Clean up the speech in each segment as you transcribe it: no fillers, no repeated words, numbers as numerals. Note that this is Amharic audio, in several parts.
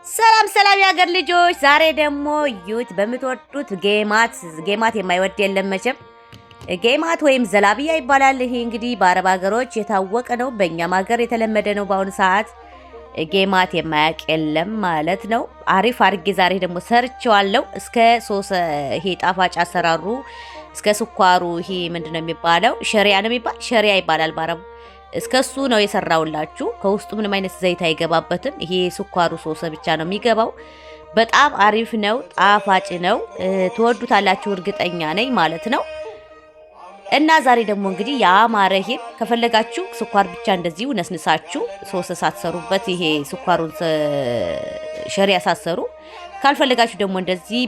ሰላም ሰላም ያገር ልጆች፣ ዛሬ ደግሞ ዩት በምትወዱት ጌማት የማይወድ የለም መቼም። ጌማት ወይም ዘላቢያ ይባላል። ይሄ እንግዲህ በአረብ ሀገሮች የታወቀ ነው፣ በእኛም ሀገር የተለመደ ነው። በአሁኑ ሰዓት ጌማት የማያውቅ የለም ማለት ነው። አሪፍ አድርጌ ዛሬ ደግሞ ሰርቼዋለሁ። እስከ ይሄ ጣፋጭ አሰራሩ እስከ ስኳሩ ይሄ ምንድነው የሚባለው? ሸሪያ ነው የሚባል ሸሪያ ይባላል በአረቡ። እስከሱ ነው የሰራውላችሁ። ከውስጡ ምንም አይነት ዘይት አይገባበትም። ይሄ ስኳሩ ሶስ ብቻ ነው የሚገባው። በጣም አሪፍ ነው፣ ጣፋጭ ነው። ትወዱታላችሁ እርግጠኛ ነኝ ማለት ነው። እና ዛሬ ደግሞ እንግዲህ ያማረ ይሄን ከፈለጋችሁ ስኳር ብቻ እንደዚሁ ነስንሳችሁ ሶስ ሳትሰሩበት ይሄ ስኳሩን ሸሪያ ሳትሰሩ፣ ካልፈለጋችሁ ደግሞ እንደዚህ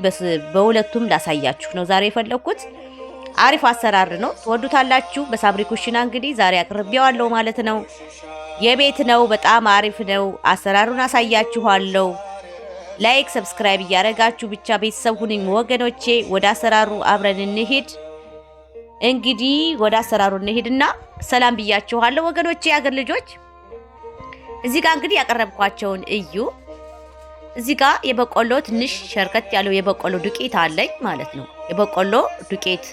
በሁለቱም ላሳያችሁ ነው ዛሬ የፈለኩት። አሪፍ አሰራር ነው፣ ትወዱታላችሁ። በሳብሪ ኩሽና እንግዲህ ዛሬ አቅርቤዋለሁ ማለት ነው። የቤት ነው፣ በጣም አሪፍ ነው። አሰራሩን አሳያችኋለሁ። ላይክ ሰብስክራይብ እያደረጋችሁ ብቻ ቤተሰብ ሁኑኝ ወገኖቼ። ወደ አሰራሩ አብረን እንሂድ። እንግዲህ ወደ አሰራሩ እንሂድና ሰላም ብያችኋለሁ ወገኖቼ፣ ያገር ልጆች። እዚህ ጋር እንግዲህ ያቀረብኳቸውን እዩ። እዚህ ጋር የበቆሎ ትንሽ ሸርከት ያለው የበቆሎ ዱቄት አለኝ ማለት ነው። የበቆሎ ዱቄት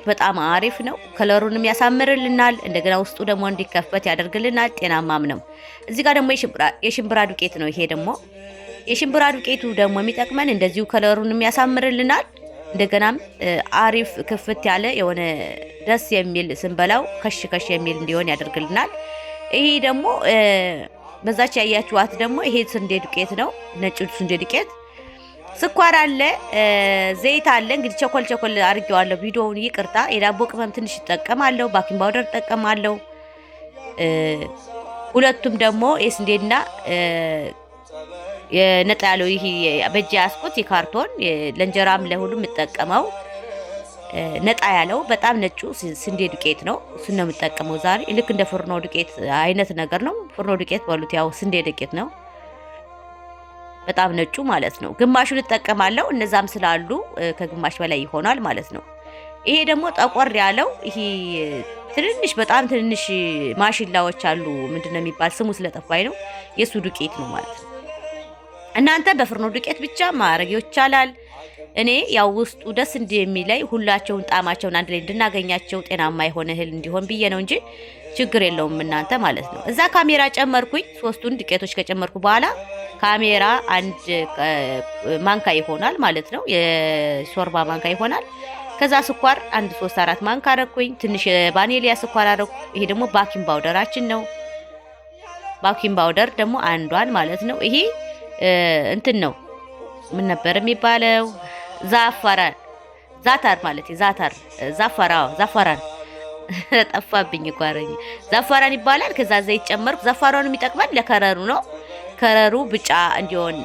በጣም አሪፍ ነው። ከለሩንም ያሳምርልናል። እንደገና ውስጡ ደግሞ እንዲከፈት ያደርግልናል። ጤናማም ነው። እዚህ ጋር ደግሞ የሽምብራ ዱቄት ነው። ይሄ ደግሞ የሽምብራ ዱቄቱ ደግሞ የሚጠቅመን እንደዚሁ ከለሩንም ያሳምርልናል። እንደገናም አሪፍ ክፍት ያለ የሆነ ደስ የሚል ስንበላው ከሽ የሚል እንዲሆን ያደርግልናል። ይሄ ደግሞ በዛች ያያችኋት ደግሞ ይሄ ስንዴ ዱቄት ነው። ነጭ ስንዴ ዱቄት፣ ስኳር አለ፣ ዘይት አለ። እንግዲህ ቸኮል አድርጌዋለሁ ቪዲዮውን፣ ይቅርታ። የዳቦ ቅመም ትንሽ እጠቀማለሁ፣ ባኪንግ ፓውደር እጠቀማለሁ። ሁለቱም ደግሞ የስንዴና የነጣ ያለው ይሄ በእጅ ያስኩት የካርቶን ለእንጀራም ለሁሉም የምጠቀመው ነጣ ያለው በጣም ነጩ ስንዴ ዱቄት ነው። እሱን ነው የምጠቀመው ዛሬ። ልክ እንደ ፍርኖ ዱቄት አይነት ነገር ነው። ፍርኖ ዱቄት በሉት፣ ያው ስንዴ ዱቄት ነው። በጣም ነጩ ማለት ነው። ግማሹን እጠቀማለሁ። እነዛም ስላሉ ከግማሽ በላይ ይሆናል ማለት ነው። ይሄ ደግሞ ጠቆር ያለው ይሄ በጣም ትንንሽ ማሽላዎች አሉ። ምንድነው የሚባል ስሙ ስለጠፋኝ ነው። የሱ ዱቄት ነው ማለት ነው። እናንተ በፍርኖ ዱቄት ብቻ ማድረግ ይቻላል። እኔ ያው ውስጡ ደስ እንደሚለይ ሁላቸውን ጣዕማቸውን አንድ ላይ እንድናገኛቸው ጤናማ የሆነ እህል እንዲሆን ብዬ ነው እንጂ ችግር የለውም እናንተ ማለት ነው። እዛ ካሜራ ጨመርኩኝ። ሶስቱን ዱቄቶች ከጨመርኩ በኋላ ካሜራ አንድ ማንካ ይሆናል ማለት ነው። የሾርባ ማንካ ይሆናል። ከዛ ስኳር አንድ 3-4 ማንካ አረኩኝ። ትንሽ ቫኒሊያ ስኳር አረኩ። ይሄ ደግሞ ባኪንግ ፓውደራችን ነው። ባኪንግ ፓውደር ደግሞ አንዷን ማለት ነው። ይሄ እንትን ነው፣ ምን ነበር የሚባለው? ዛታር ማለት ዛፈራን ጠፋብኝ እኮ አረኝ። ዛፈራን ይባላል። ከዛ ዘይት ጨመርኩ። ዛፈራኑ የሚጠቅመን ለከረሩ ነው። ከረሩ ብጫ እንዲሆን።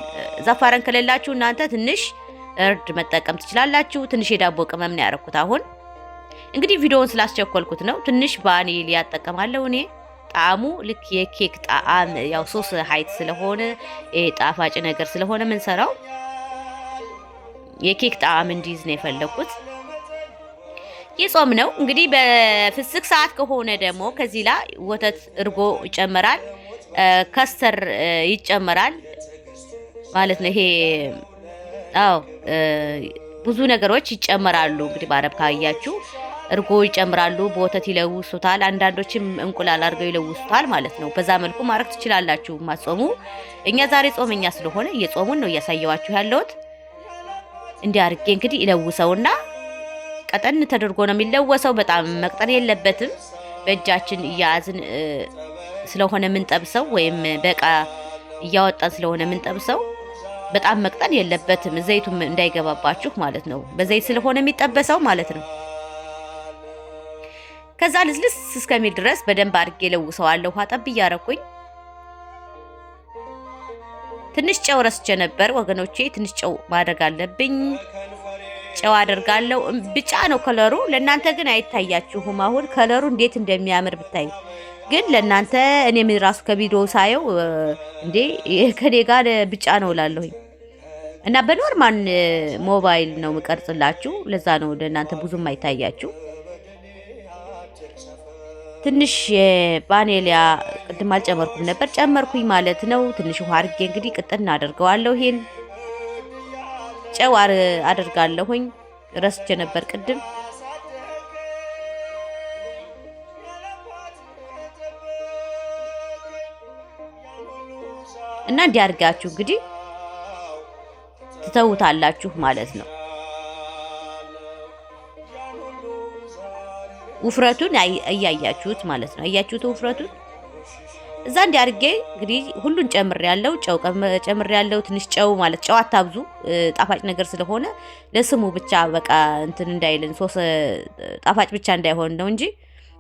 ዛፈራን ከሌላችሁ እናንተ ትንሽ እርድ መጠቀም ትችላላችሁ። ትንሽ የዳቦ ቅመም ነው ያደረኩት። አሁን እንግዲህ ቪዲዮውን ስላስቸኮልኩት ነው። ትንሽ ቫኒሊያ እጠቀማለሁ እኔ። ጣዕሙ ልክ የኬክ ጣዕም፣ ያው ሶስ ሀይት ስለሆነ ጣፋጭ ነገር ስለሆነ ምን ሰራው የኬክ ጣዕም እንዲይዝ ነው የፈለኩት። የጾም ነው እንግዲህ። በፍስክ ሰዓት ከሆነ ደግሞ ከዚህ ላይ ወተት፣ እርጎ ይጨመራል፣ ከስተር ይጨመራል ማለት ነው። ይሄ ብዙ ነገሮች ይጨመራሉ። እንግዲህ በአረብ ካያችሁ እርጎ ይጨምራሉ፣ በወተት ይለውሱታል። አንዳንዶችም እንቁላል አድርገው ይለውሱታል ማለት ነው። በዛ መልኩ ማድረግ ትችላላችሁ ማጾሙ። እኛ ዛሬ ጾመኛ ስለሆነ እየጾሙን ነው እያሳየዋችሁ ያለሁት። እንዲህ አድርጌ እንግዲህ ይለውሰውና ቀጠን ተደርጎ ነው የሚለወሰው። በጣም መቅጠን የለበትም። በእጃችን እያያዝን ስለሆነ የምንጠብሰው ወይም በቃ እያወጣን ስለሆነ የምንጠብሰው በጣም መቅጠን የለበትም። ዘይቱም እንዳይገባባችሁ ማለት ነው። በዘይት ስለሆነ የሚጠበሰው ማለት ነው። ከዛ ልስልስ እስከሚል ድረስ በደንብ አድርጌ ለውሰዋለሁ። ውሃ ጠብ እያረኩኝ። ትንሽ ጨው ረስቼ ነበር ወገኖቼ። ትንሽ ጨው ማድረግ አለብኝ። ጨው አደርጋለሁ። ብጫ ነው ከለሩ። ለእናንተ ግን አይታያችሁም። አሁን ከለሩ እንዴት እንደሚያምር ብታይ። ግን ለእናንተ እኔ ምን ራሱ ከቪዲዮ ሳየው እንዴ ከኔ ጋር ብጫ ነው እላለሁኝ። እና በኖርማል ሞባይል ነው የምቀርጽላችሁ። ለዛ ነው ለእናንተ ብዙም አይታያችሁ። ትንሽ ቫኒላ ቅድም አልጨመርኩም ነበር፣ ጨመርኩኝ ማለት ነው። ትንሽ ውሃ አድርጌ እንግዲህ ቅጥን አደርገዋለሁ። ይሄን ጨው አደርጋለሁኝ፣ ረስቼ ነበር ቅድም። እና እንዲያርጋችሁ እንግዲህ ትተውታላችሁ ማለት ነው። ውፍረቱን እያያችሁት ማለት ነው። አያችሁት ውፍረቱን? እዛ እንዲያርጌ እንግዲህ ሁሉን ጨምሬያለሁ። ጨው ጨምሬያለሁ። ትንሽ ጨው ማለት ጨው አታብዙ፣ ጣፋጭ ነገር ስለሆነ ለስሙ ብቻ በቃ እንትን እንዳይልን ሶስ ጣፋጭ ብቻ እንዳይሆን ነው እንጂ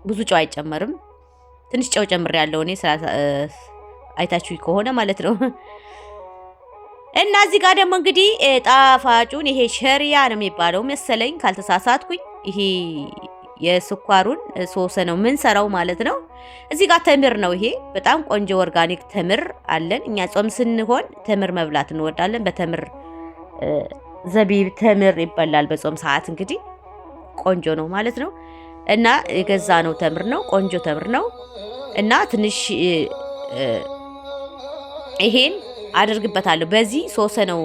ብዙ ጨው አይጨመርም። ትንሽ ጨው ጨምሬያለሁ እኔ አይታችሁ ከሆነ ማለት ነው። እና እዚህ ጋር ደግሞ እንግዲህ ጣፋጩን ይሄ ሸሪያ ነው የሚባለው መሰለኝ ካልተሳሳትኩኝ፣ ይሄ የስኳሩን ሶስ ነው ምን ሰራው ማለት ነው። እዚህ ጋር ተምር ነው። ይሄ በጣም ቆንጆ ኦርጋኒክ ተምር አለን እኛ። ጾም ስንሆን ተምር መብላት እንወዳለን። በተምር ዘቢብ ተምር ይበላል በጾም ሰዓት። እንግዲህ ቆንጆ ነው ማለት ነው። እና የገዛ ነው ተምር ነው፣ ቆንጆ ተምር ነው። እና ትንሽ ይሄን አድርግበታለሁ። በዚህ ሶስ ነው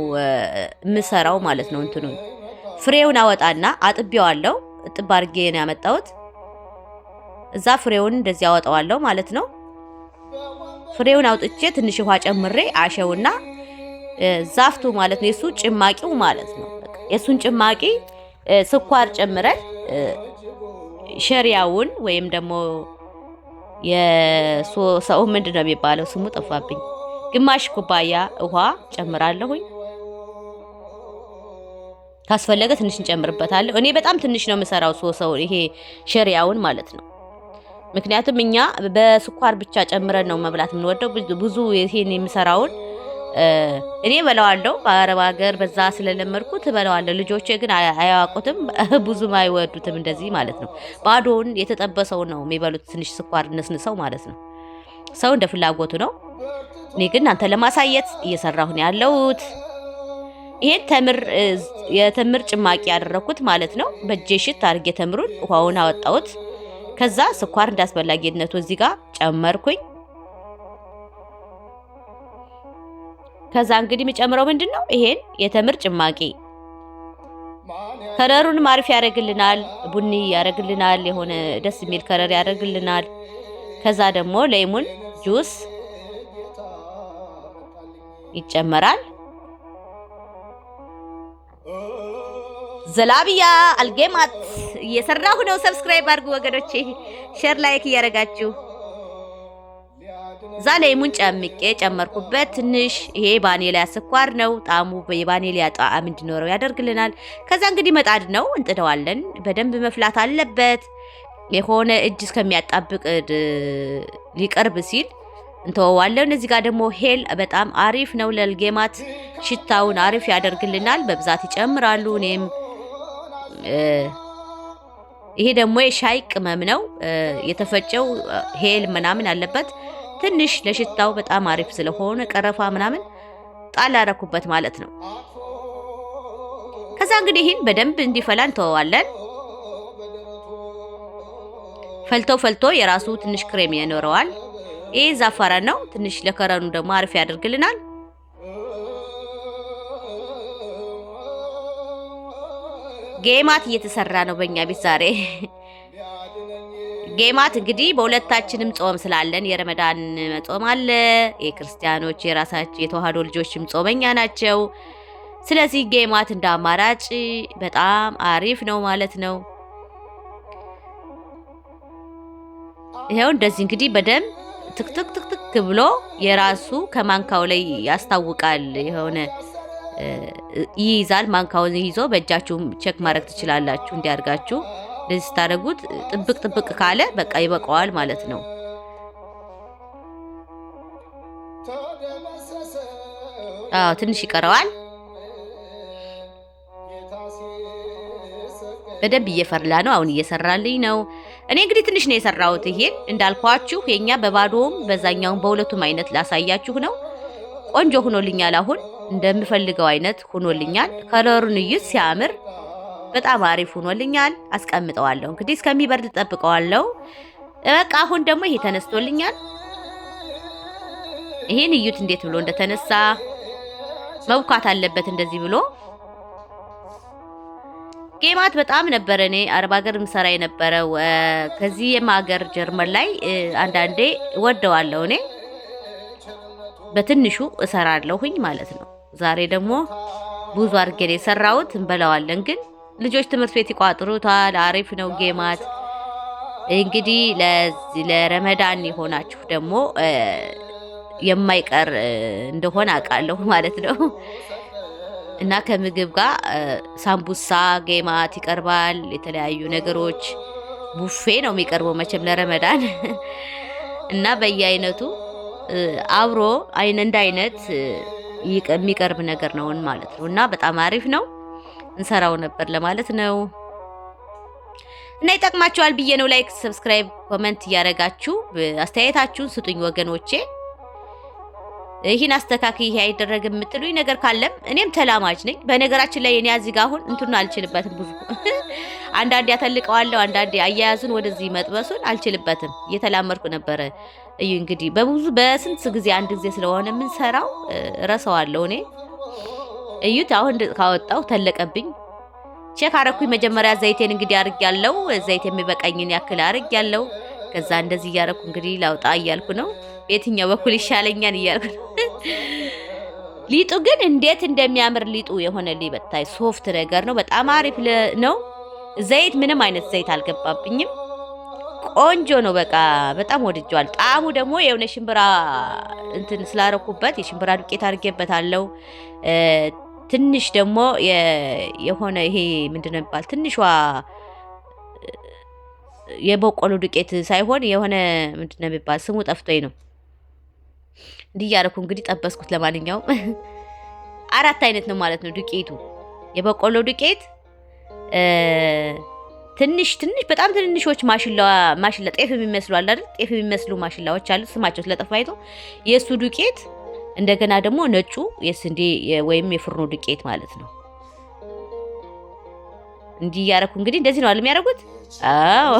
የምሰራው ማለት ነው። እንትኑን ፍሬውን አወጣና አጥቤዋለሁ። እጥብ አድርጌ ነው ያመጣሁት። እዛ ፍሬውን እንደዚህ አወጣዋለሁ ማለት ነው። ፍሬውን አውጥቼ ትንሽ ውሃ ጨምሬ አሸውና ዛፍቱ ማለት ነው የሱ ጭማቂው ማለት ነው። የሱን ጭማቂ ስኳር ጨምረን ሸሪያውን ወይም ደግሞ የሶሰው ምንድነው የሚባለው ስሙ ጠፋብኝ። ግማሽ ኩባያ ውሃ ጨምራለሁኝ። ካስፈለገ ትንሽ እንጨምርበታለሁ። እኔ በጣም ትንሽ ነው የምሰራው ሶሰው ይሄ ሸሪያውን ማለት ነው። ምክንያቱም እኛ በስኳር ብቻ ጨምረን ነው መብላት የምንወደው። ብዙ ይሄን የምሰራውን እኔ በለዋለሁ። በአረብ ሀገር በዛ ስለለመድኩት በለዋለሁ። ልጆቼ ግን አያውቁትም፣ ብዙም አይወዱትም እንደዚህ ማለት ነው። ባዶውን የተጠበሰው ነው የሚበሉት፣ ትንሽ ስኳር ነስንሰው ማለት ነው። ሰው እንደ ፍላጎቱ ነው። እኔ ግን አንተ ለማሳየት እየሰራሁ ነው ያለሁት። ይሄን የተምር ጭማቂ ያደረኩት ማለት ነው። በእጄ ሽት አድርጌ ተምሩን ውሃውን አወጣሁት። ከዛ ስኳር እንዳስፈላጊነቱ እዚህ ጋር ጨመርኩኝ። ከዛ እንግዲህ የሚጨምረው ምንድነው ይሄን የተምር ጭማቂ ከለሩንም አሪፍ ያደርግልናል፣ ቡኒ ያደርግልናል፣ የሆነ ደስ የሚል ከለር ያደርግልናል። ከዛ ደግሞ ሌሞን ጁስ ይጨመራል። ዘላቢያ አልጌማት እየሰራሁ ነው። ሰብስክራይብ አድርጉ ወገኖቼ፣ ሼር ላይክ እያደረጋችሁ። እዛ ሌሞን ጨመርኩበት ትንሽ። ይሄ ቫኒላ ስኳር ነው። ጣዕሙ የቫኒላ ጣዕም እንዲኖረው ያደርግልናል። ከዛ እንግዲህ መጣድ ነው፣ እንጥደዋለን። በደንብ መፍላት አለበት። የሆነ እጅ እስከሚያጣብቅ ሊቀርብ ሲል እንተወዋለን። እዚህ ጋር ደግሞ ሄል በጣም አሪፍ ነው ለልጌማት፣ ሽታውን አሪፍ ያደርግልናል። በብዛት ይጨምራሉ። እኔም ይሄ ደግሞ የሻይ ቅመም ነው የተፈጨው ሄል ምናምን አለበት። ትንሽ ለሽታው በጣም አሪፍ ስለሆነ ቀረፋ ምናምን ጣል አደረኩበት ማለት ነው። ከዛ እንግዲህ ይህን በደንብ እንዲፈላ እንተወዋለን። ፈልቶ የራሱ ትንሽ ክሬም ይኖረዋል። ይሄ ዛፈራን ነው። ትንሽ ለከረኑ ደግሞ አሪፍ ያደርግልናል። ጌማት እየተሰራ ነው በእኛ ቤት ዛሬ። ጌማት እንግዲህ በሁለታችንም ጾም ስላለን የረመዳን ጾም አለ። የክርስቲያኖች የራሳቸው የተዋህዶ ልጆችም ጾመኛ ናቸው። ስለዚህ ጌማት እንደ አማራጭ በጣም አሪፍ ነው ማለት ነው። ይሄው እንደዚህ እንግዲህ በደንብ ትክትክ ብሎ የራሱ ከማንካው ላይ ያስታውቃል። የሆነ ይይዛል። ማንካውን ይዞ በእጃችሁም ቼክ ማድረግ ትችላላችሁ። እንዲያርጋችሁ እንደዚህ ስታደርጉት ጥብቅ ካለ በቃ ይበቃዋል ማለት ነው። አዎ ትንሽ ይቀረዋል። በደንብ እየፈላ ነው። አሁን እየሰራልኝ ነው። እኔ እንግዲህ ትንሽ ነው የሰራሁት። ይሄን እንዳልኳችሁ የኛ በባዶም በዛኛውም በሁለቱም አይነት ላሳያችሁ ነው። ቆንጆ ሆኖልኛል። አሁን እንደምፈልገው አይነት ሆኖልኛል። ከለሩን እዩት ሲያምር፣ በጣም አሪፍ ሆኖልኛል። አስቀምጠዋለሁ እንግዲህ እስከሚበርድ ጠብቀዋለሁ። በቃ አሁን ደግሞ ይሄ ተነስቶልኛል። ይሄን እዩት እንዴት ብሎ እንደተነሳ። መብካት አለበት እንደዚህ ብሎ። ጌማት በጣም ነበር እኔ አረብ ሀገር ምሰራ የነበረው። ከዚህም ሀገር ጀርመን ላይ አንዳንዴ ወደዋለሁ። እኔ በትንሹ እሰራለሁኝ ማለት ነው። ዛሬ ደግሞ ብዙ አድርጌ ነው የሰራሁት። እንበላዋለን ግን ልጆች ትምህርት ቤት ይቋጥሩታል። አሪፍ ነው ጌማት። እንግዲህ ለረመዳን የሆናችሁ ደግሞ የማይቀር እንደሆነ አውቃለሁ ማለት ነው። እና ከምግብ ጋር ሳምቡሳ ጌማት ይቀርባል። የተለያዩ ነገሮች ቡፌ ነው የሚቀርበው መቼም ለረመዳን እና በየአይነቱ አብሮ እንደ አይነት የሚቀርብ ነገር ነው ማለት ነው። እና በጣም አሪፍ ነው። እንሰራው ነበር ለማለት ነው። እና ይጠቅማችኋል ብዬ ነው። ላይክ፣ ሰብስክራይብ፣ ኮሜንት እያደረጋችሁ አስተያየታችሁን ስጡኝ ወገኖቼ። ይህን አስተካክል ይሄ አይደረግም የምትሉኝ ነገር ካለም እኔም ተላማጅ ነኝ። በነገራችን ላይ እኔ እዚህ ጋር አሁን እንትን አልችልበትም ብዙ አንዳንዴ ያተልቀዋለሁ፣ አንዳንዴ አያያዙን ወደዚህ መጥበሱን አልችልበትም። እየተላመድኩ ነበረ። እዩ እንግዲህ በስንት ጊዜ አንድ ጊዜ ስለሆነ የምንሰራው ረሳዋለሁ እኔ። እዩት አሁን ካወጣው ተለቀብኝ። ቼክ አረኩኝ መጀመሪያ ዘይቴን እንግዲህ አርጋለሁ። ዘይት የሚበቃኝን ያክል አርጋለሁ። ከዛ እንደዚህ እያረኩ እንግዲህ ላውጣ እያልኩ ነው። የትኛው በኩል ይሻለኛል እያልኩ ነው። ሊጡ ግን እንዴት እንደሚያምር ሊጡ የሆነ ሊበታይ ሶፍት ነገር ነው። በጣም አሪፍ ነው። ዘይት ምንም አይነት ዘይት አልገባብኝም። ቆንጆ ነው። በቃ በጣም ወድጄዋል። ጣዕሙ ደግሞ የሆነ ሽምብራ እንትን ስላረኩበት የሽምብራ ዱቄት አድርጌበታለሁ። ትንሽ ደግሞ የሆነ ይሄ ምንድነው የሚባል ትንሿ የበቆሎ ዱቄት ሳይሆን የሆነ ምንድነው የሚባል ስሙ ጠፍቶኝ ነው። እንዲህ እያደረኩ እንግዲህ ጠበስኩት። ለማንኛውም 4 አይነት ነው ማለት ነው ዱቄቱ። የበቆሎ ዱቄት ትንሽ በጣም ትንንሾች ማሽላ ጤፍ የሚመስሉ አለ አይደል? ጤፍ የሚመስሉ ማሽላዎች አሉ። ስማቸው ስለጠፋኝ ነው። የሱ ዱቄት እንደገና ደግሞ ነጩ የስንዴ ወይም የፍርኖ ዱቄት ማለት ነው። እንዲህ እያደረኩ እንግዲህ እንደዚህ ነው አይደል የሚያደርጉት? አዎ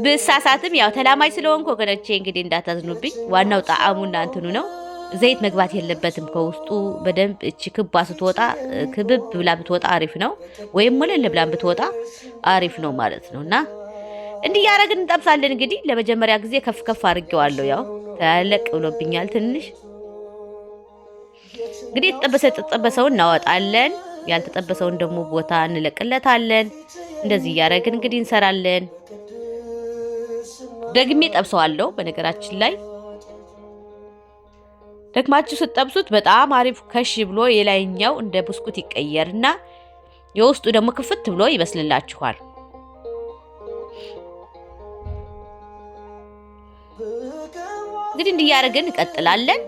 ብሳሳትም ያው ተላማጅ ስለሆንኩ ወገኖቼ እንግዲህ እንዳታዝኑብኝ። ዋናው ጣዕሙና እንትኑ ነው። ዘይት መግባት የለበትም ከውስጡ። በደንብ እቺ ክባ ስትወጣ ክብብ ብላ ብትወጣ አሪፍ ነው፣ ወይም ሞለል ብላ ብትወጣ አሪፍ ነው ማለት ነው። እና እንዲህ ያረግን እንጠብሳለን። እንግዲህ ለመጀመሪያ ጊዜ ከፍ አድርጌዋለሁ። ያው ተለቅ ብሎብኛል ትንሽ። እንግዲህ የተጠበሰውን እናወጣለን፣ ያልተጠበሰውን ደግሞ ቦታ እንለቅለታለን። እንደዚህ ያረግን እንግዲህ እንሰራለን። ደግሜ ጠብሰዋለሁ። በነገራችን ላይ ደግማችሁ ስትጠብሱት በጣም አሪፍ ከሽ ብሎ የላይኛው እንደ ብስኩት ይቀየርና የውስጡ ደግሞ ክፍት ብሎ ይበስልላችኋል። እንግዲህ እንዲያረግን እንቀጥላለን።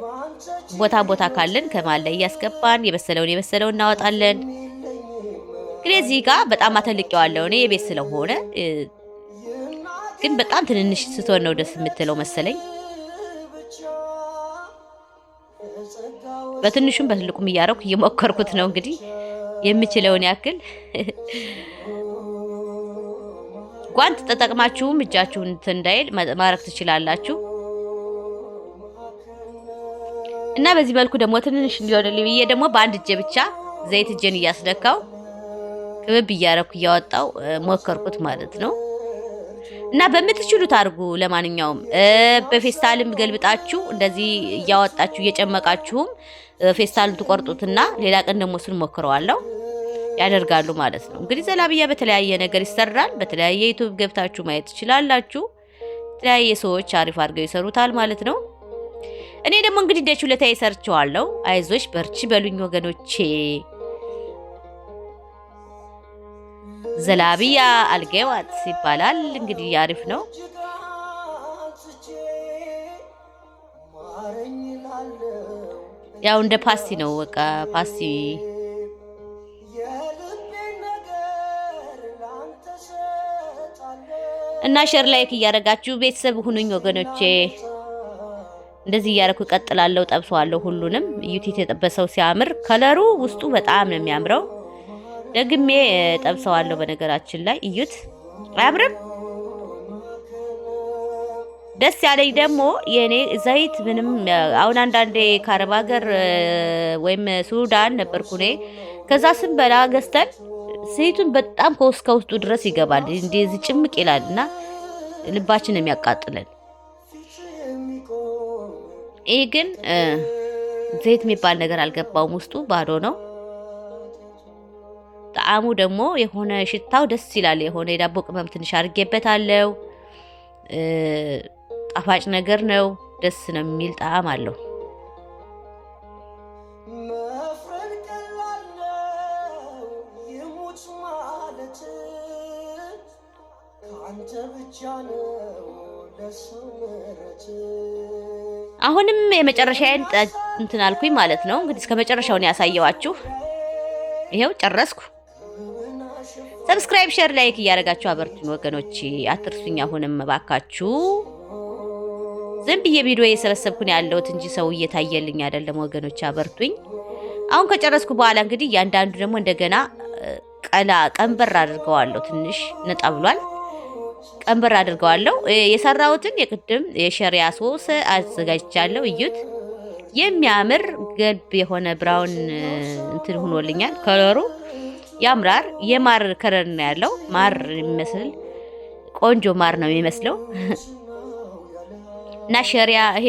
ቦታ ካለን ከማል ላይ እያስገባን የበሰለውን እናወጣለን። እንግዲህ እዚህ ጋር በጣም አተልቄዋለሁ እኔ የቤት ስለሆነ፣ ግን በጣም ትንንሽ ስትሆን ነው ደስ የምትለው መሰለኝ። በትንሹም በትልቁም እያረኩ እየሞከርኩት ነው እንግዲህ የምችለውን ያክል። ጓንት ተጠቅማችሁም እጃችሁን እንዳይል ማረክ ትችላላችሁ። እና በዚህ መልኩ ደግሞ ትንንሽ እንዲሆንልኝ ብዬ ደግሞ በአንድ እጄ ብቻ ዘይት እጄን እያስደካው ክብብ እያረኩ እያወጣው ሞከርኩት ማለት ነው። እና በምትችሉት አድርጉ። ለማንኛውም በፌስታልም ገልብጣችሁ እንደዚህ እያወጣችሁ እየጨመቃችሁም ፌስታልን ትቆርጡትና ሌላ ቀን ደግሞ እሱን ሞክረዋለሁ ያደርጋሉ ማለት ነው። እንግዲህ ዘላብያ በተለያየ ነገር ይሰራል። በተለያየ ዩቲዩብ ገብታችሁ ማየት ትችላላችሁ። የተለያየ ሰዎች አሪፍ አድርገው ይሰሩታል ማለት ነው። እኔ ደግሞ እንግዲህ ደቹ ለታይ ሰርቸዋለሁ። አይዞሽ በርቺ በሉኝ ወገኖቼ። ዘላብያ አልጌዋት ይባላል እንግዲህ አሪፍ ነው። ያው እንደ ፓስቲ ነው በቃ ፓስቲ። እና ሼር ላይክ እያደረጋችሁ ቤተሰብ ሁኑኝ ወገኖቼ። እንደዚህ እያደረኩ እቀጥላለሁ፣ ጠብሰዋለሁ ሁሉንም። ዩቲት የጠበሰው ሲያምር ከለሩ ውስጡ በጣም ነው የሚያምረው። ደግሜ ጠብሰዋለሁ። በነገራችን ላይ እዩት፣ አያምርም? ደስ ያለኝ ደግሞ የኔ ዘይት ምንም አሁን አንዳንዴ ከአረብ ሀገር ወይም ሱዳን ነበርኩ እኔ ከዛ ስንበላ ገዝተን ዘይቱን በጣም ከውስጡ ድረስ ይገባል እንደዚህ ጭምቅ ይላልና ልባችን የሚያቃጥለን። ይሄ ግን ዘይት የሚባል ነገር አልገባውም፣ ውስጡ ባዶ ነው። ጣዕሙ ደግሞ የሆነ ሽታው ደስ ይላል። የሆነ የዳቦ ቅመም ትንሽ አድርጌበታለሁ። ጣፋጭ ነገር ነው፣ ደስ ነው የሚል ጣዕም አለው። አሁንም የመጨረሻዬን እንትን አልኩኝ ማለት ነው። እንግዲህ እስከ መጨረሻው ነው ያሳየዋችሁ። ይሄው ጨረስኩ። ሰብስክራይብ፣ ሼር፣ ላይክ እያደረጋችሁ አበርቱኝ ወገኖቼ፣ አትርሱኝ። አሁንም ባካችሁ ዝም ብዬ ቪዲዮ እየሰበሰብኩ ነው ያለሁት እንጂ ሰው እየታየልኝ አይደለም ወገኖቼ፣ አበርቱኝ። አሁን ከጨረስኩ በኋላ እንግዲህ እያንዳንዱ ደግሞ እንደገና ቀንበር አድርገዋለሁ። ትንሽ ነጣ ብሏል። ቀንበር አድርገዋለሁ። የሰራሁትን የቅድም የሸሪያ ሶስ አዘጋጅቻለሁ። እዩት፣ የሚያምር ገልብ የሆነ ብራውን እንትን ሆኖልኛል። ከለሩ ያምራር። የማር ከለር ነው ያለው። ማር የሚመስል ቆንጆ ማር ነው የሚመስለው። እና ሸሪያ ይሄ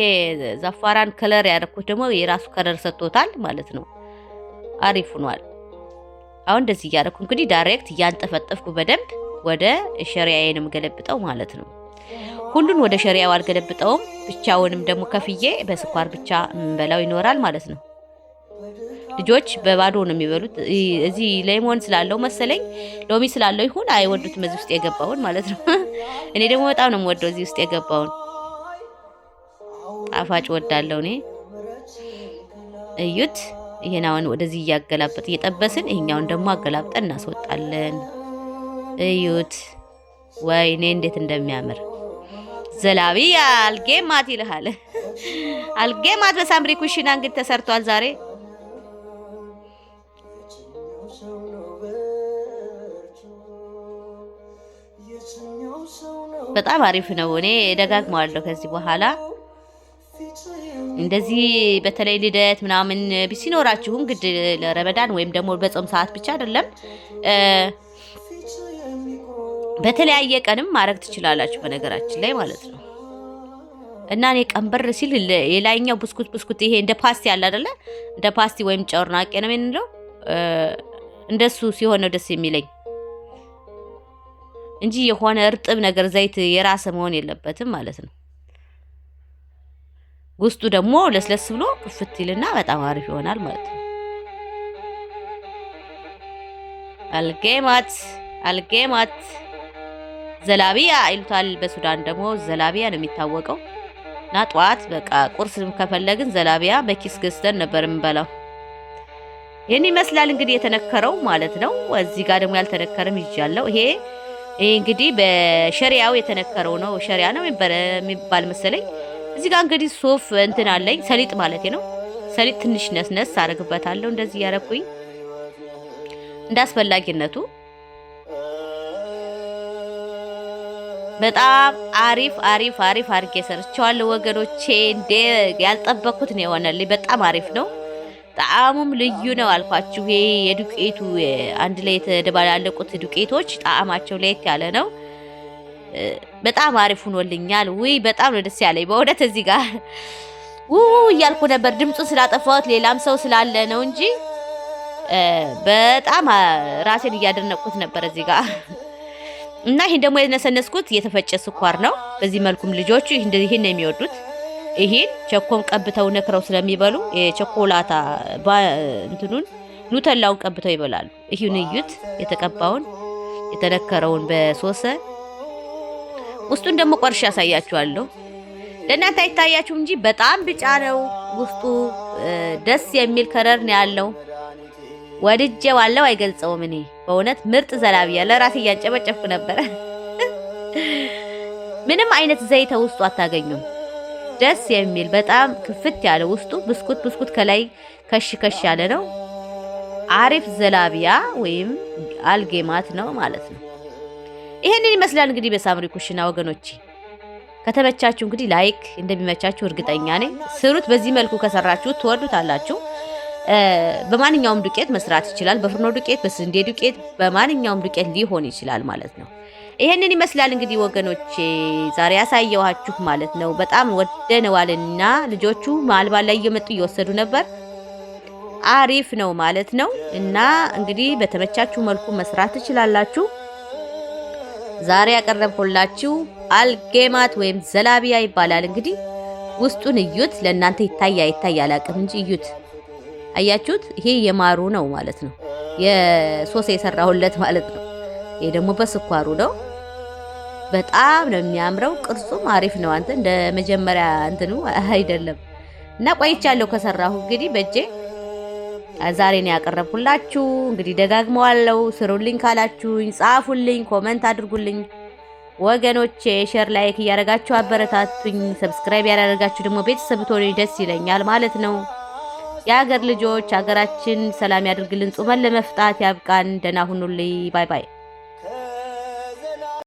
ዛፋራን ከለር ያደረኩት ደግሞ የራሱ ከለር ሰጥቶታል ማለት ነው። አሪፍ ሆኗል። አሁን እንደዚህ እያደረኩ እንግዲህ ዳይሬክት እያንጠፈጠፍኩ በደንብ ወደ ሸሪያዬንም ገለብጠው ማለት ነው። ሁሉን ወደ ሸሪያው አልገለብጠውም። ብቻውንም ደግሞ ከፍዬ በስኳር ብቻ እንበላው ይኖራል ማለት ነው። ልጆች በባዶ ነው የሚበሉት። እዚህ ሌሞን ስላለው መሰለኝ ሎሚ ስላለው ይሁን አይወዱትም እዚህ ውስጥ የገባውን ማለት ነው። እኔ ደግሞ በጣም ነው የምወደው እዚህ ውስጥ የገባውን። ጣፋጭ ወዳለው እኔ። እዩት። ይሄን አሁን ወደዚህ እያገላበጥ እየጠበስን ይሄኛውን ደግሞ አገላብጠን እናስወጣለን። እዩት። ወይኔ እንዴት እንደሚያምር ዘላቢያ አልጌማት ይልሃል። አልጌማት በሳምሪ ኩሽና እንግዲህ ተሰርቷል ዛሬ። በጣም አሪፍ ነው። እኔ ደጋግመዋለሁ ከዚህ በኋላ እንደዚህ በተለይ ልደት ምናምን ሲኖራችሁም ግድ ለረመዳን ወይም ደግሞ በጾም ሰዓት ብቻ አይደለም በተለያየ ቀንም ማድረግ ትችላላችሁ በነገራችን ላይ ማለት ነው። እና እኔ ቀንበር ሲል የላይኛው ብስኩት ይሄ እንደ ፓስቲ አለ አይደለ? እንደ ፓስቲ ወይም ጨርናቄ ነው የምንለው። እንደሱ ሲሆን ነው ደስ የሚለኝ እንጂ የሆነ እርጥብ ነገር ዘይት የራሰ መሆን የለበትም ማለት ነው። ውስጡ ደግሞ ለስለስ ብሎ ክፍት ይልና በጣም አሪፍ ይሆናል ማለት ነው። አልጌማት ዘላቢያ ይሉታል። በሱዳን ደግሞ ዘላቢያ ነው የሚታወቀው። እና ጧት በቃ ቁርስ ከፈለግን ዘላቢያ በኪስ ገዝተን ነበር የምንበላው። ይሄን ይመስላል እንግዲህ የተነከረው ማለት ነው። እዚህ ጋር ደግሞ ያልተነከረም ይዣለሁ። ይሄ እንግዲህ በሸሪያው የተነከረው ነው። ሸሪያ ነው የሚባል መሰለኝ። እዚህ ጋር እንግዲህ ሶፍ እንትን አለኝ፣ ሰሊጥ ማለት ነው። ሰሊጥ ትንሽ ነስነስ አደርግበታለሁ እንደዚህ ያረኩኝ እንዳስፈላጊነቱ። በጣም አሪፍ አድርጌ ሰርቻለሁ ወገኖቼ። እንደ ያልጠበኩት ነው የሆነልኝ። በጣም አሪፍ ነው። ጣዕሙም ልዩ ነው አልኳችሁ። ይሄ የዱቄቱ አንድ ላይ የተደባላለቁት ዱቄቶች ጣዕማቸው ለየት ያለ ነው። በጣም አሪፍ ሆኖልኛል። ውይ በጣም ነው ደስ ያለኝ በእውነት። እዚህ ጋር እያልኩ ነበር ድምፁን ስላጠፋሁት ሌላም ሰው ስላለ ነው እንጂ በጣም ራሴን እያደነቅኩት ነበር እዚህ ጋር። እና ይሄን ደግሞ የነሰነስኩት የተፈጨ ስኳር ነው። በዚህ መልኩም ልጆቹ ይሄን ነው የሚወዱት። ይሄን ቸኮም ቀብተው ነክረው ስለሚበሉ የቸኮላታ እንትኑን ኑተላውን ቀብተው ይበላሉ። ይሄን እዩት፣ የተቀባውን የተነከረውን በሶሰ ውስጡን ደግሞ ቆርሼ ያሳያችኋለሁ። ለእናንተ አይታያችሁ እንጂ በጣም ቢጫ ነው ውስጡ። ደስ የሚል ከለር ነው ያለው። ወድጄ ዋለው አይገልጸውም። እኔ በእውነት ምርጥ ዘላቢያ ለራሴ እያንጨበጨብኩ ነበር። ምንም አይነት ዘይት ውስጡ አታገኙም። ደስ የሚል በጣም ክፍት ያለ ውስጡ ብስኩት ከላይ ከሽ ያለ ነው። አሪፍ ዘላቢያ ወይም አልጌማት ነው ማለት ነው። ይሄንን ይመስላል እንግዲህ በሳምሪ ኩሽና ወገኖቼ። ከተመቻችሁ እንግዲህ ላይክ እንደሚመቻችሁ እርግጠኛ ነኝ። ስሩት። በዚህ መልኩ ከሰራችሁ ትወዱታላችሁ። በማንኛውም ዱቄት መስራት ይችላል። በፍርኖ ዱቄት፣ በስንዴ ዱቄት፣ በማንኛውም ዱቄት ሊሆን ይችላል ማለት ነው። ይሄንን ይመስላል እንግዲህ ወገኖቼ ዛሬ ያሳየኋችሁ ማለት ነው። በጣም ወደነዋልና ልጆቹ ማልባል ላይ እየመጡ እየወሰዱ ነበር። አሪፍ ነው ማለት ነው። እና እንግዲህ በተመቻችሁ መልኩ መስራት ትችላላችሁ። ዛሬ ያቀረብኩላችሁ አልጌማት ወይም ዘላቢያ ይባላል። እንግዲህ ውስጡን እዩት። ለእናንተ ይታይ አላቅም እንጂ እዩት። አያችሁት? ይሄ የማሩ ነው ማለት ነው። የሶስ የሰራሁለት ማለት ነው። ይሄ ደግሞ በስኳሩ ነው። በጣም ነው የሚያምረው። ቅርጹም አሪፍ ነው። አንተ እንደ መጀመሪያ እንትኑ አይደለም። እና ቆይቻለሁ ከሰራሁ እንግዲህ በእጄ ዛሬ ነው ያቀረብኩላችሁ። እንግዲህ ደጋግመዋለሁ። ስሩልኝ ካላችሁኝ ጻፉልኝ፣ ኮመንት አድርጉልኝ ወገኖቼ። ሼር ላይክ እያደረጋችሁ አበረታቱኝ። ሰብስክራይብ ያደረጋችሁ ደግሞ ቤተሰብ ትሆኑ ደስ ይለኛል ማለት ነው። የሀገር ልጆች ሀገራችን ሰላም ያድርግልን። ጾመን ለመፍታት ያብቃን። ደህና ሁኑልኝ። ባይ ባይ።